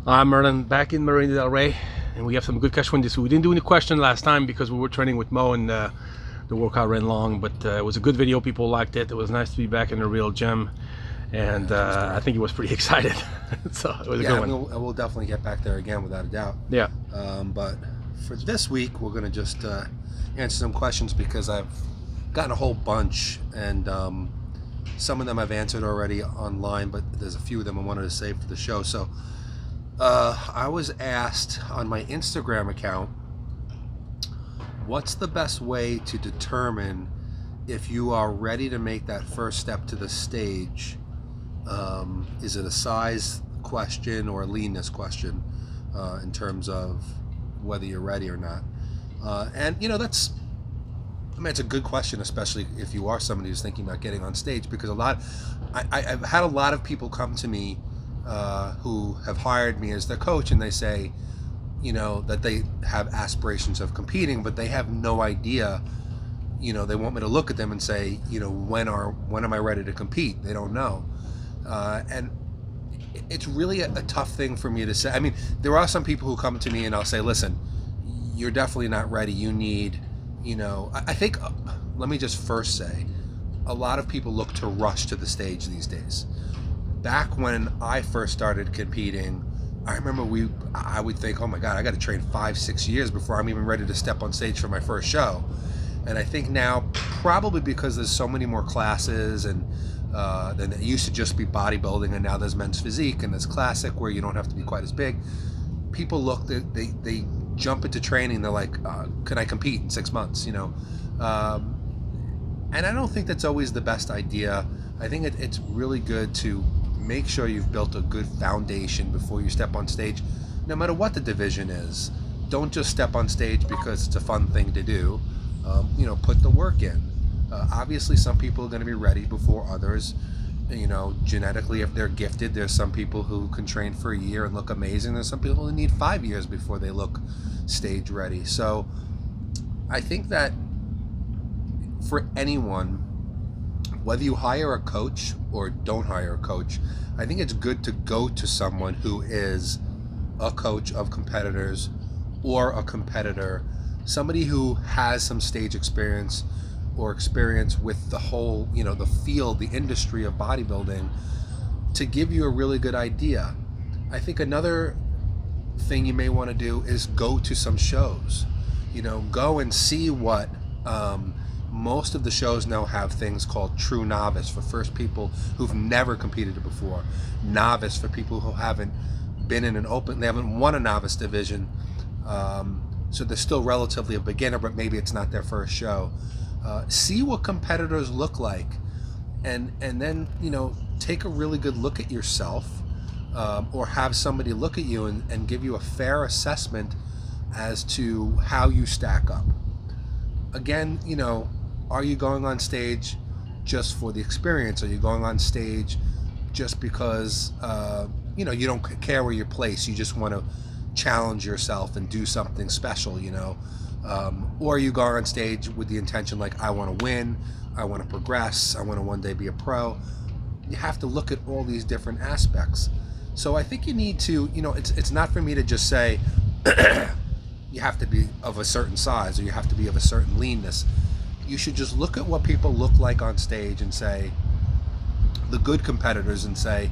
I'm Merlin, back in Marina del Rey, and we have some good question this week. We didn't do any question last time because we were training with Mo and the workout ran long, but it was a good video. People liked it. It was nice to be back in the real gym, and I think he was pretty excited. So it was a good one. We'll definitely get back there again without a doubt. Yeah. But for this week, we're going to just answer some questions because I've gotten a whole bunch, and some of them I've answered already online, but there's a few of them I wanted to save for the show. So I was asked on my Instagram account, what's the best way to determine if you are ready to make that first step to the stage? Is it a size question or a leanness question in terms of whether you're ready or not? And you know, it's a good question, especially if you are somebody who's thinking about getting on stage, because I've had a lot of people come to me who have hired me as their coach, and they say, you know, that they have aspirations of competing, but they have no idea. You know, they want me to look at them and say, you know, when am I ready to compete? They don't know, and it's really a tough thing for me to say. I mean, there are some people who come to me and I'll say, listen, you're definitely not ready. You need, you know, I think, let me just first say, a lot of people look to rush to the stage these days. Back when I first started competing, I remember I would think, oh my God, I got to train 5-6 years before I'm even ready to step on stage for my first show. And I think now, probably because there's so many more classes, and then it used to just be bodybuilding, and now there's men's physique and there's classic where you don't have to be quite as big. People look, they jump into training. They're like, can I compete in 6 months? You know, and I don't think that's always the best idea. I think it's really good to make sure you've built a good foundation before you step on stage, no matter what the division is. Don't just step on stage because it's a fun thing to do. You know, put the work in. Obviously, some people are going to be ready before others. You know, genetically, if they're gifted, there's some people who can train for a year and look amazing. There's some people who need 5 years before they look stage ready. So I think that for anyone, whether you hire a coach or don't hire a coach, I think it's good to go to someone who is a coach of competitors or a competitor, somebody who has some stage experience or experience with the whole, you know, the field, the industry of bodybuilding, to give you a really good idea. I think another thing you may want to do is go to some shows. You know, go and see what most of the shows now have things called true novice for first people who've never competed before, novice for people who haven't been in an open, they haven't won a novice division, so they're still relatively a beginner, but maybe it's not their first show. See what competitors look like, and then, you know, take a really good look at yourself, or have somebody look at you and give you a fair assessment as to how you stack up. Again, you know, are you going on stage just for the experience? Are you going on stage just because, you know, you don't care where you're placed, you just want to challenge yourself and do something special, you know? Or are you going on stage with the intention, like, I want to win, I want to progress, I want to one day be a pro? You have to look at all these different aspects. So I think you need to, you know, it's not for me to just say, you have to be of a certain size or you have to be of a certain leanness. You should just look at what people look like on stage and say, the good competitors, and say,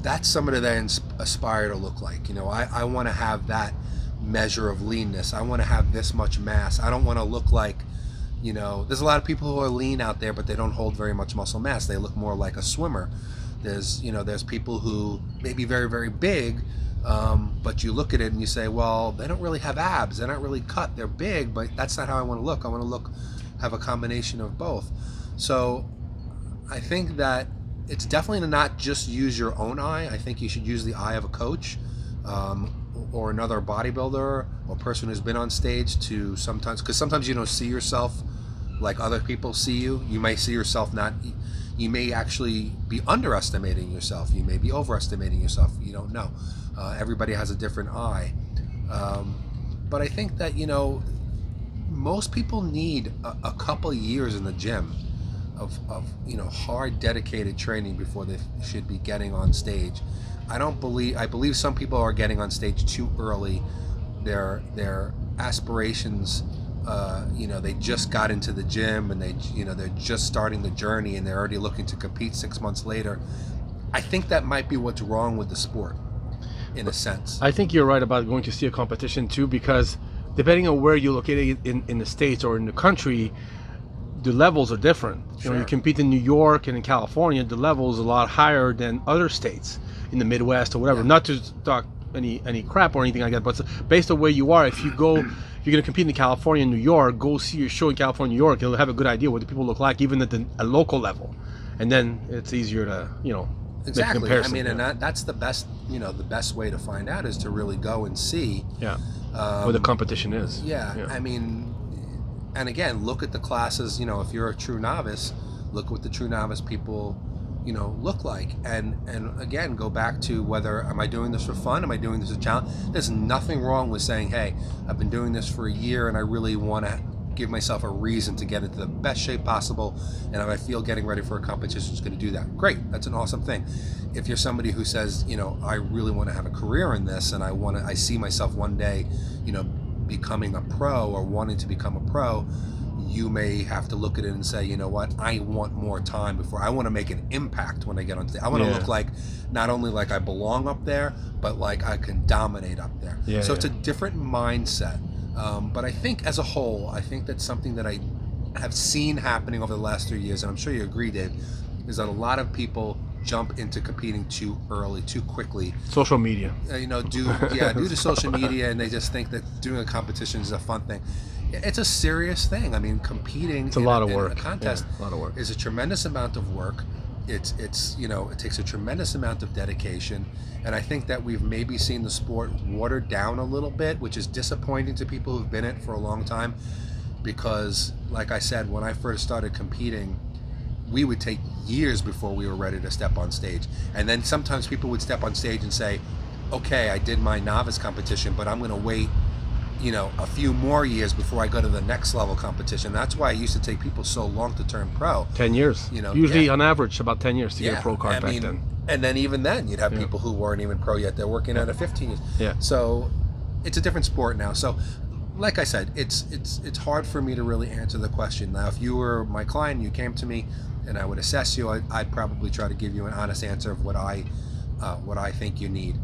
that's somebody that I aspire to look like. You know, I want to have that measure of leanness. I want to have this much mass. I don't want to look like, you know, there's a lot of people who are lean out there, but they don't hold very much muscle mass. They look more like a swimmer. There's, you know, there's people who may be very, very big, but you look at it and you say, well, they don't really have abs. They're not really cut. They're big, but that's not how I want to look. I want to have a combination of both. So I think that it's definitely not just use your own eye. I think you should use the eye of a coach, or another bodybuilder or person who's been on stage, to sometimes, because sometimes you don't see yourself like other people see you. You may see yourself you may actually be underestimating yourself. You may be overestimating yourself. You don't know. Everybody has a different eye. But I think that, you know, most people need a couple years in the gym. of hard, dedicated training before they should be getting on stage. I believe some people are getting on stage too early. Their aspirations, they just got into the gym and they're just starting the journey and they're already looking to compete 6 months later. I think that might be what's wrong with the sport, in a sense. I think you're right about going to see a competition too, because depending on where you're located in the States or in the country, the levels are different. Sure. You compete in New York and in California, the level is a lot higher than other states in the Midwest or whatever. Yeah. Not to talk any crap or anything like that, but based on where you are, if you're going to compete in California and New York, go see your show in California, New York. You'll have a good idea what the people look like, even at a local level, and then it's easier to Exactly. make a comparison. And that's the best. The best way to find out is to really go and see. Yeah. Where the competition is. Yeah. And again, look at the classes. If you're a true novice, look what the true novice people, look like. And again, go back to whether, am I doing this for fun? Am I doing this as a challenge? There's nothing wrong with saying, hey, I've been doing this for a year and I really want to give myself a reason to get into the best shape possible. And if I feel getting ready for a competition is going to do that, great. That's an awesome thing. If you're somebody who says, I really want to have a career in this and I see myself one day, becoming a pro or wanting to become a pro, you may have to look at it and say, you know what, I want more time before I want to make an impact when I get on stage. I want to look like, not only like I belong up there, but like I can dominate up there. So it's a different mindset. But I think as a whole, I think that's something that I have seen happening over the last 3 years, and I'm sure you agree, Dave, is that a lot of people jump into competing too early, too quickly. Social media. Due to social media, and they just think that doing a competition is a fun thing. It's a serious thing. Competing it's a lot of work. In a contest a lot of work. Is a tremendous amount of work. It takes a tremendous amount of dedication, and I think that we've maybe seen the sport watered down a little bit, which is disappointing to people who've been in it for a long time, because like I said, when I first started competing, we would take years before we were ready to step on stage. And then sometimes people would step on stage and say, okay, I did my novice competition, but I'm going to wait, a few more years before I go to the next level competition. That's why it used to take people so long to turn pro. 10 years. Usually on average about 10 years to get a pro card back then. And then even then, you'd have people who weren't even pro yet. They're working at 15 years. Yeah. So it's a different sport now. So like I said, it's hard for me to really answer the question. Now, if you were my client, you came to me, and I would assess you, I'd probably try to give you an honest answer of what I think you need.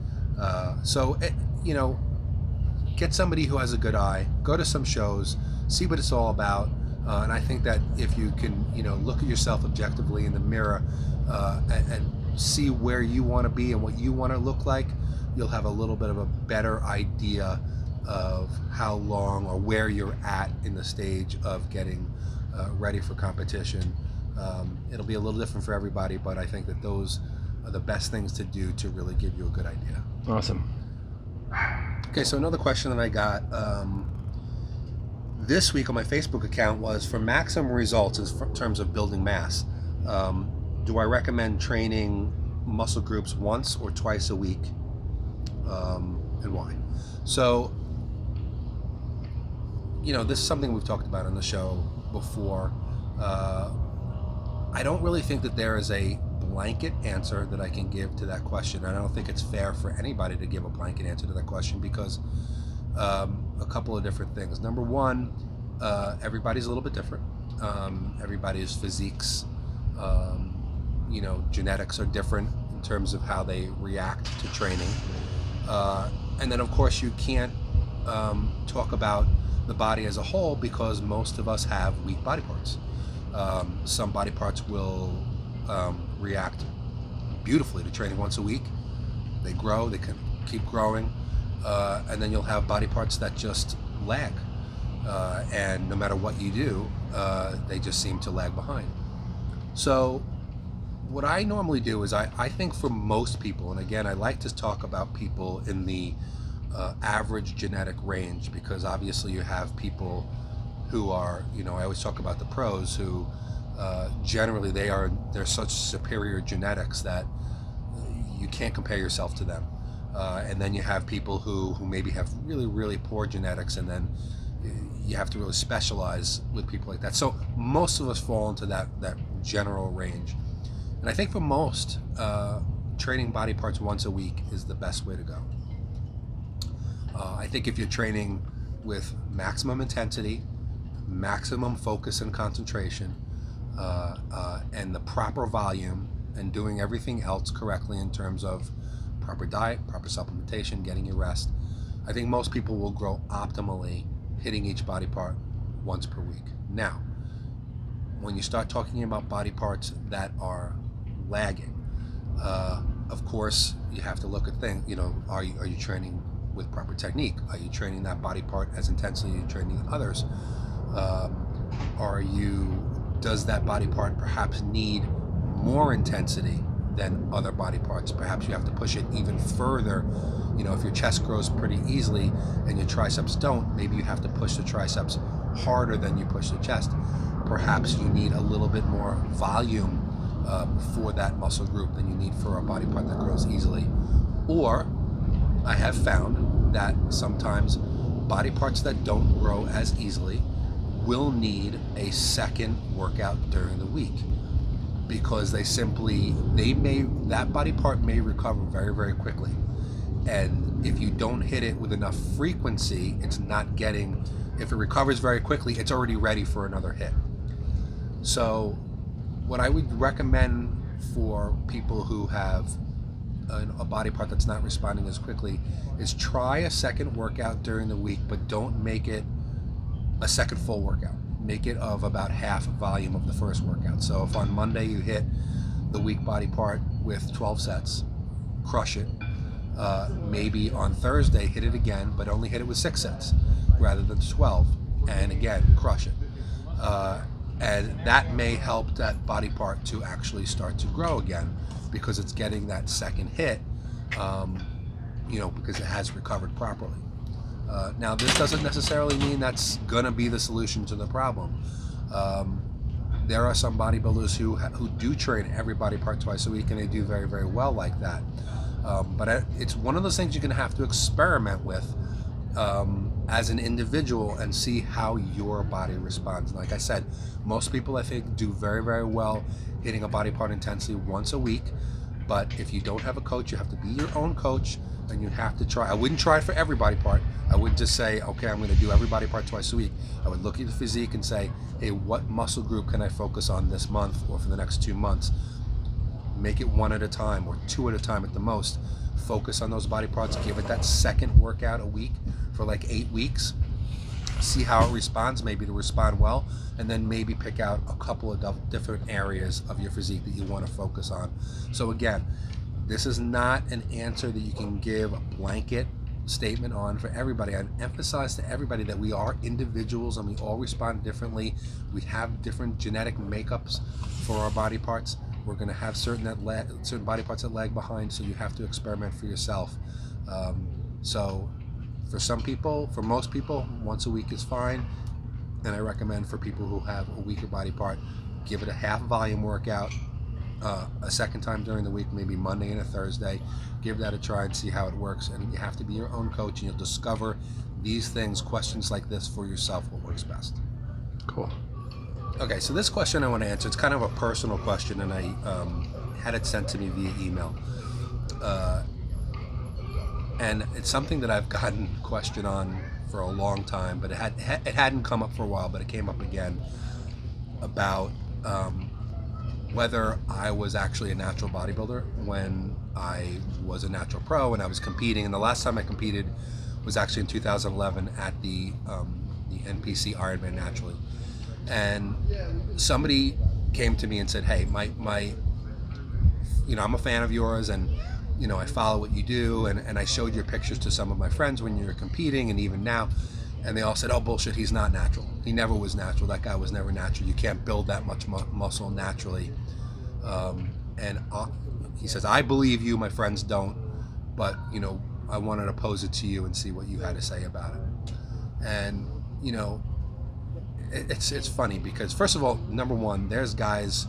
Get somebody who has a good eye, go to some shows, see what it's all about, and I think that if you can, look at yourself objectively in the mirror and see where you want to be and what you want to look like, you'll have a little bit of a better idea of how long or where you're at in the stage of getting ready for competition. It'll be a little different for everybody, but I think that those are the best things to do to really give you a good idea. Awesome. Okay, so another question that I got this week on my Facebook account was, for maximum results in terms of building mass, do I recommend training muscle groups once or twice a week, and why? So, this is something we've talked about on the show before. I don't really think that there is a blanket answer that I can give to that question. And I don't think it's fair for anybody to give a blanket answer to that question, because a couple of different things. Number one, everybody's a little bit different. Everybody's physiques, genetics are different in terms of how they react to training. And then of course you can't talk about the body as a whole, because most of us have weak body parts. Some body parts will react beautifully to training once a week. They grow, they can keep growing, and then you'll have body parts that just lag, and no matter what you do, they just seem to lag behind. So what I normally do is I think for most people, and again I like to talk about people in the average genetic range, because obviously you have people who are, I always talk about the pros who generally they're such superior genetics that you can't compare yourself to them. And then you have people who maybe have really, really poor genetics, and then you have to really specialize with people like that. So most of us fall into that general range. And I think for most, training body parts once a week is the best way to go. I think if you're training with maximum intensity, maximum focus and concentration, and the proper volume, and doing everything else correctly in terms of proper diet, proper supplementation, getting your rest, I think most people will grow optimally hitting each body part once per week. Now, when you start talking about body parts that are lagging, of course, you have to look at things, are you training with proper technique? Are you training that body part as intensely as you're training others? Does that body part perhaps need more intensity than other body parts? Perhaps you have to push it even further. If your chest grows pretty easily and your triceps don't, maybe you have to push the triceps harder than you push the chest. Perhaps you need a little bit more volume for that muscle group than you need for a body part that grows easily. Or I have found that sometimes body parts that don't grow as easily will need a second workout during the week, because that body part may recover very, very quickly. And if you don't hit it with enough frequency, if it recovers very quickly, it's already ready for another hit. So what I would recommend for people who have a body part that's not responding as quickly is try a second workout during the week, but don't make it a second full workout. Make it of about half volume of the first workout. So if on Monday you hit the weak body part with 12 sets, crush it. Maybe on Thursday hit it again, but only hit it with 6 sets rather than 12, and again crush it. And that may help that body part to actually start to grow again, because it's getting that second hit, because it has recovered properly. Now, this doesn't necessarily mean that's gonna be the solution to the problem. There are some bodybuilders who do train every body part twice a week, and they do very, very well like that. But it's one of those things you're gonna have to experiment with as an individual and see how your body responds. Like I said, most people I think do very, very well hitting a body part intensely once a week. But if you don't have a coach, you have to be your own coach, and you have to try. I wouldn't try it for every body part. I wouldn't just say, okay, I'm going to do every body part twice a week. I would look at the physique and say, hey, what muscle group can I focus on this month or for the next 2 months? Make it 1 at a time or 2 at a time at the most. Focus on those body parts. Give it that second workout a week for like 8 weeks. See how it responds, maybe to respond well, and then maybe pick out a couple of different areas of your physique that you want to focus on. So again, this is not an answer that you can give a blanket statement on for everybody. I emphasize to everybody that we are individuals and we all respond differently. We have different genetic makeups for our body parts. We're going to have certain body parts that lag behind, so you have to experiment for yourself. So for most people, once a week is fine. And I recommend for people who have a weaker body part, give it a half volume workout a second time during the week, maybe Monday and a Thursday. Give that a try and see how it works. And you have to be your own coach, and you'll discover these things, questions like this for yourself, what works best. Cool. Okay, so this question I want to answer, it's kind of a personal question, and I had it sent to me via email. And it's something that I've gotten questioned on for a long time, but it hadn't come up for a while, but it came up again about whether I was actually a natural bodybuilder when I was a natural pro and I was competing. And the last time I competed was actually in 2011 at the NPC Ironman Naturally. And somebody came to me and said, hey, I'm a fan of yours, and I follow what you do, and I showed your pictures to some of my friends when you were competing and even now, and they all said, oh, bullshit, he's not natural. He never was natural. That guy was never natural. You can't build that much muscle naturally. He says, I believe you, my friends don't, but, I wanted to pose it to you and see what you had to say about it. And, it's funny because, first of all, number one, there's guys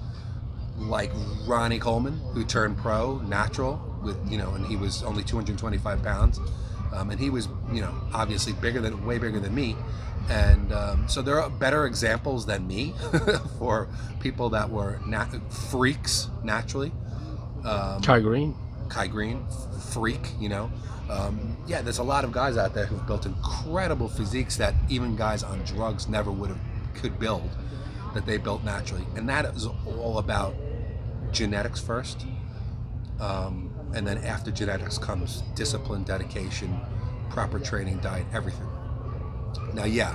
like Ronnie Coleman who turned pro natural with, and he was only 225 pounds. And he was, obviously way bigger than me, And so there are better examples than me for people that were freaks naturally. Kai Green. Kai Green, freak, you know. Yeah, there's a lot of guys out there who've built incredible physiques that even guys on drugs never could build, that they built naturally. And that is all about genetics first. And then after genetics comes discipline, dedication, proper training, diet, everything. Now, yeah,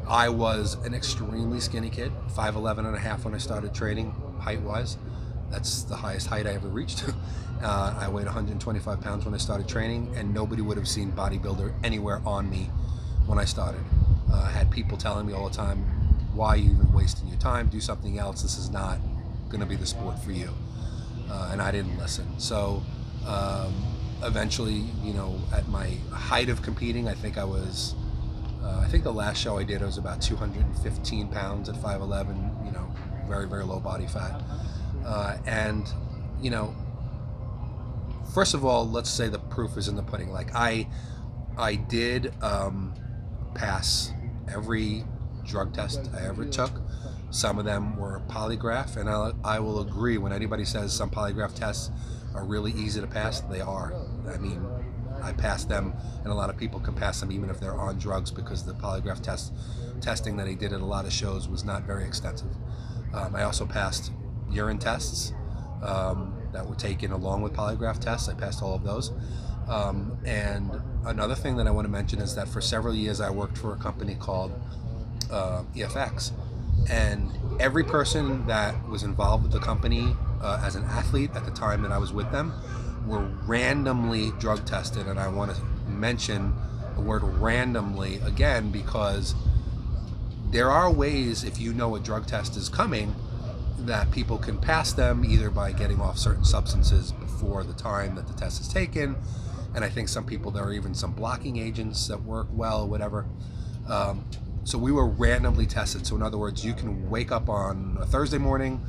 I was an extremely skinny kid, 5'11 and a half when I started training, height-wise. That's the highest height I ever reached. I weighed 125 pounds when I started training, and nobody would have seen bodybuilder anywhere on me when I started. I had people telling me all the time, why are you even wasting your time? Do something else. This is not going to be the sport for you. And I didn't listen. So eventually, you know, at my height of competing, I think the last show I did, I was about 215 pounds at 5'11", you know, very, very low body fat. And, you know, first of all, let's say the proof is in the pudding. Like I did pass every drug test I ever took. Some of them were polygraph, and I will agree when anybody says some polygraph tests are really easy to pass, they are. I mean, I passed them, and a lot of people can pass them even if they're on drugs, because the polygraph testing that I did at a lot of shows was not very extensive. I also passed urine tests that were taken along with polygraph tests. I passed all of those. And another thing that I want to mention is that for several years I worked for a company called EFX, and every person that was involved with the company as an athlete at the time that I was with them were randomly drug tested. And I want to mention the word randomly again, because there are ways, if you know a drug test is coming, that people can pass them either by getting off certain substances before the time that the test is taken. And I think some people, there are even some blocking agents that work well, whatever. So we were randomly tested. So in other words, you can wake up on a Thursday morning,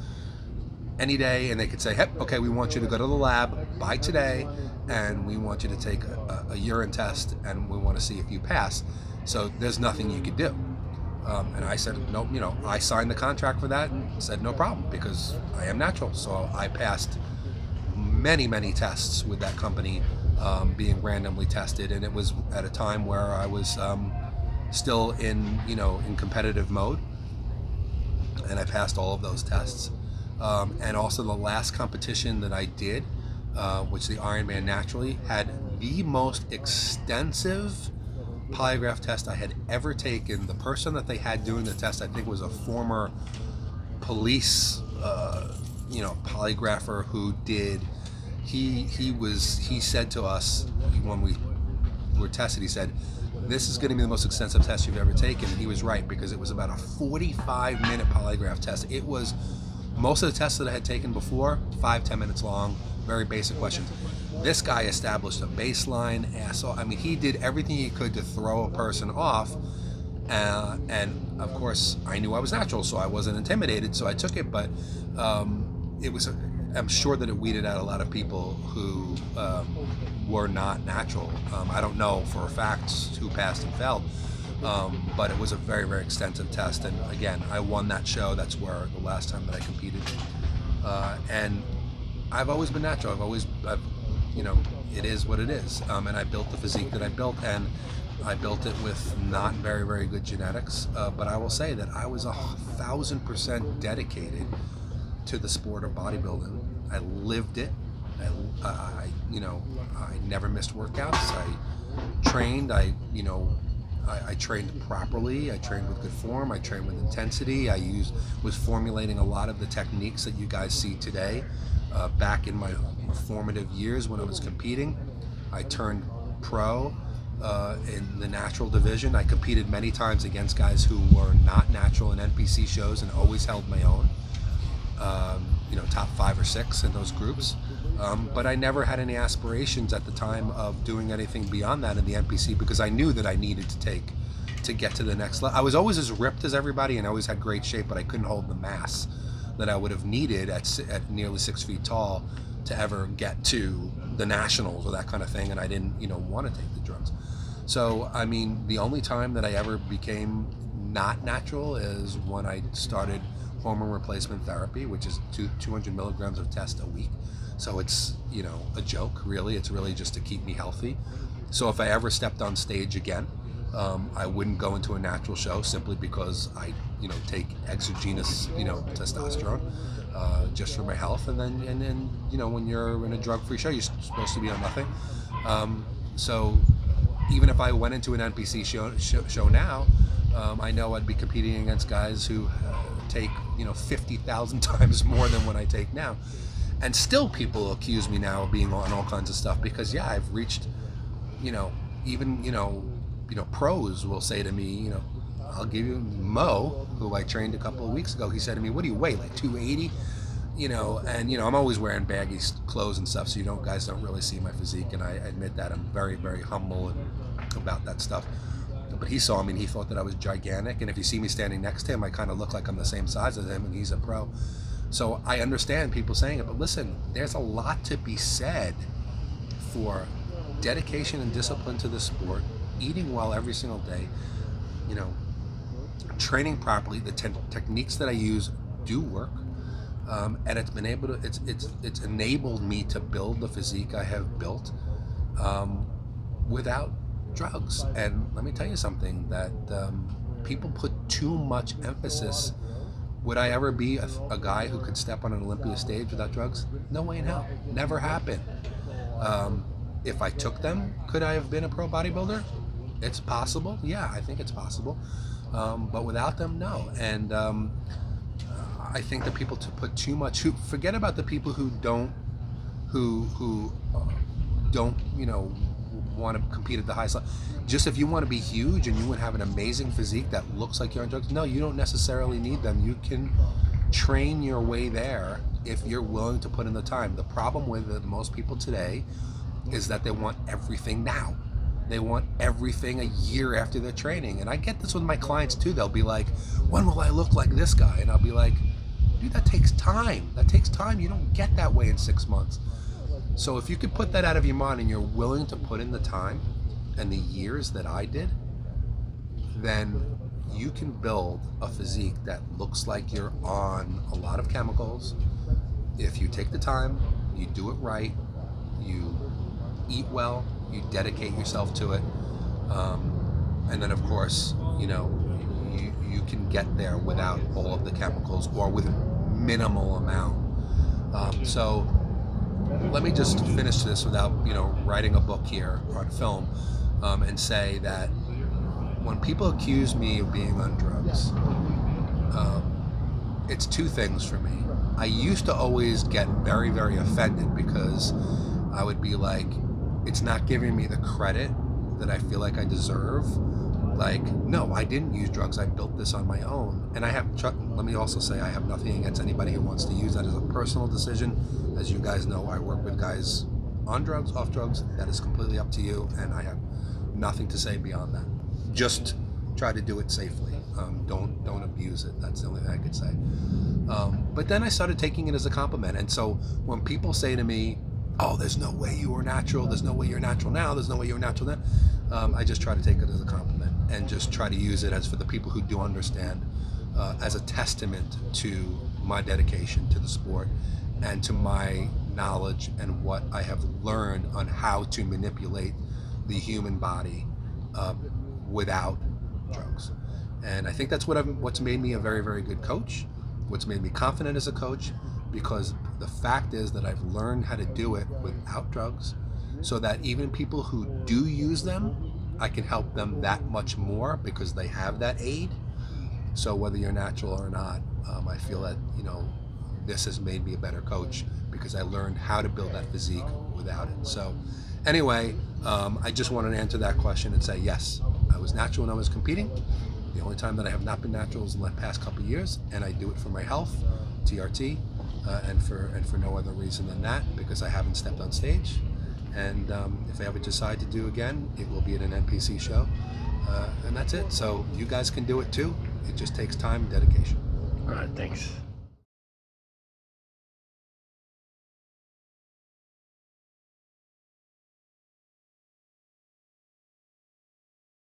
any day, and they could say, hey, okay, we want you to go to the lab by today, and we want you to take a urine test, and we want to see if you pass. So there's nothing you could do. And I said, no, you know, I signed the contract for that and said no problem, because I am natural. So I passed many, many tests with that company, being randomly tested. And it was at a time where I was still in competitive mode. And I passed all of those tests. And also the last competition that I did, which the Ironman Naturally, had the most extensive polygraph test I had ever taken. The person that they had doing the test, I think, was a former police, polygrapher who did. He said to us when we were tested, he said, "This is going to be the most extensive test you've ever taken." And he was right, because it was about a 45-minute polygraph test. It was most of the tests that I had taken before, 5-10 minutes long, very basic questions. This guy established a baseline. I mean, he did everything he could to throw a person off. And of course, I knew I was natural, so I wasn't intimidated, so I took it. But I'm sure that it weeded out a lot of people who were not natural. I don't know for a fact who passed and failed, but it was a very, very extensive test. And again, I won that show. That's where the last time that I competed. And I've always been natural. It is what it is. And I built the physique that I built, and I built it with not very, very good genetics. But I will say that I was 1,000% dedicated to the sport of bodybuilding. I lived it. I never missed workouts. I trained. I trained properly. I trained with good form. I trained with intensity. Was formulating a lot of the techniques that you guys see today. Back in my formative years when I was competing, I turned pro in the natural division. I competed many times against guys who were not natural in NPC shows and always held my own. Top 5 or 6 in those groups. But I never had any aspirations at the time of doing anything beyond that in the NPC, because I knew that I needed to get to the next level. I was always as ripped as everybody, and I always had great shape, but I couldn't hold the mass that I would have needed at nearly 6 feet tall to ever get to the nationals or that kind of thing. And I didn't, want to take the drugs. So, I mean, the only time that I ever became not natural is when I started hormone replacement therapy, which is 200 milligrams of test a week. So it's, a joke, really. It's really just to keep me healthy. So if I ever stepped on stage again, I wouldn't go into a natural show simply because I, take exogenous, testosterone just for my health. And then, when you're in a drug-free show, you're supposed to be on nothing. So even if I went into an NPC show now, I know I'd be competing against guys who take 50,000 times more than what I take now, and still people accuse me now of being on all kinds of stuff because I've reached, even pros will say to me, I'll give you Mo, who I trained a couple of weeks ago. He said to me, "What do you weigh, like 280?" And I'm always wearing baggy clothes and stuff, so guys don't really see my physique, and I admit that I'm very, very humble about that stuff. But he saw me and he thought that I was gigantic, and if you see me standing next to him, I kind of look like I'm the same size as him, and he's a pro. So I understand people saying it, but listen, there's a lot to be said for dedication and discipline to the sport, eating well every single day, training properly. The techniques that I use do work. And it's been able to, it's enabled me to build the physique I have built without drugs. And let me tell you something, that people put too much emphasis. Would I ever be a guy who could step on an Olympia stage without drugs? No way in hell. Never happened. If I took them, could I have been a pro bodybuilder? It's possible. Yeah, I think it's possible. But without them, no. And I think that people put too much. Forget about the people who don't want to compete at the highest level. Just if you want to be huge and you want to have an amazing physique that looks like you're on drugs, no, you don't necessarily need them. You can train your way there if you're willing to put in the time. The problem with most people today is that they want everything now. They want everything a year after their training. And I get this with my clients too. They'll be like, "When will I look like this guy?" And I'll be like, "Dude, that takes time. That takes time. You don't get that way in 6 months." So if you could put that out of your mind and you're willing to put in the time and the years that I did, then you can build a physique that looks like you're on a lot of chemicals. If you take the time, you do it right, you eat well, you dedicate yourself to it, and then of course, you can get there without all of the chemicals or with minimal amount. So let me just finish this without writing a book here on film, and say that when people accuse me of being on drugs, it's two things for me. I used to always get very, very offended because I would be like, it's not giving me the credit that I feel like I deserve. Like, no, I didn't use drugs. I built this on my own. And let me also say, I have nothing against anybody who wants to use that as a personal decision. As you guys know, I work with guys on drugs, off drugs. That is completely up to you, and I have nothing to say beyond that. Just try to do it safely. Don't abuse it. That's the only thing I could say. But then I started taking it as a compliment. And so when people say to me, "Oh, there's no way you were natural. There's no way you're natural now. There's no way you're natural then," I just try to take it as a compliment and just try to use it as, for the people who do understand, as a testament to my dedication to the sport and to my knowledge and what I have learned on how to manipulate the human body without drugs. And I think that's what's made me a very, very good coach, what's made me confident as a coach, because the fact is that I've learned how to do it without drugs, so that even people who do use them, I can help them that much more because they have that aid. So whether you're natural or not, I feel that this has made me a better coach because I learned how to build that physique without it. So anyway, I just wanted to answer that question and say, yes, I was natural when I was competing. The only time that I have not been natural is in the past couple of years, and I do it for my health, TRT, and for no other reason than that, because I haven't stepped on stage. And if I ever decide to do again, it will be at an NPC show, and that's it. So you guys can do it too. It just takes time and dedication. All right, thanks.